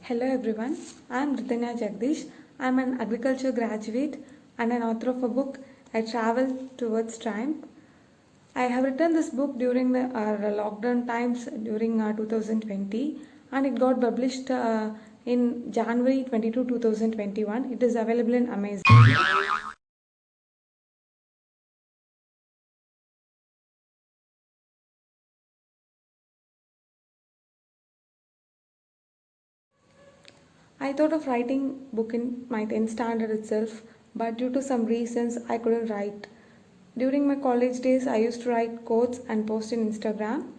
Hello everyone, I am rithanya.jagadeesh. I am an agriculture graduate and an author of a book, I Travel Towards Triumph. I have written this book during our lockdown times during 2020 and it got published in January 22, 2021. It is available in Amazon. I thought of writing book in my 10th standard itself, but due to some reasons I couldn't write. During my college days, I used to write quotes and post in Instagram.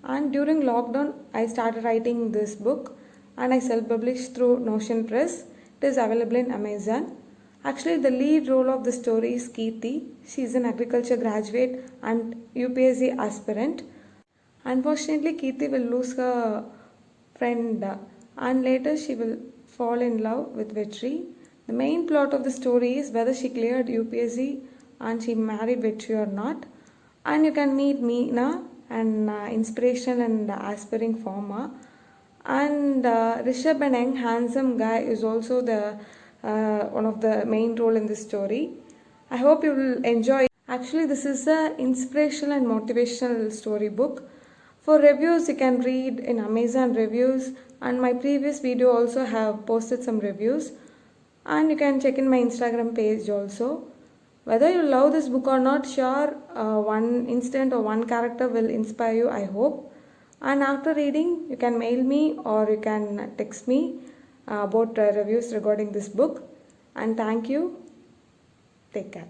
And during lockdown, I started writing this book and I self-published through Notion Press. It is available in Amazon. Actually, the lead role of the story is Kirti. She is an agriculture graduate and UPSC aspirant. Unfortunately, Kirti will lose her friend and later she will fall in love with Vetri. The main plot of the story is whether she cleared UPSC and she married Vetri or not. And you can meet Meena, an inspiration and aspiring farmer. And Rishabh, an young handsome guy, is also the one of the main role in this story. I hope you will enjoy. Actually, this is an inspirational and motivational storybook. For reviews, you can read in Amazon reviews, and my previous video also have posted some reviews, and you can check in my Instagram page also. Whether you love this book or not, sure, one instant or one character will inspire you, I hope. And after reading, you can mail me or you can text me about reviews regarding this book. And thank you. Take care.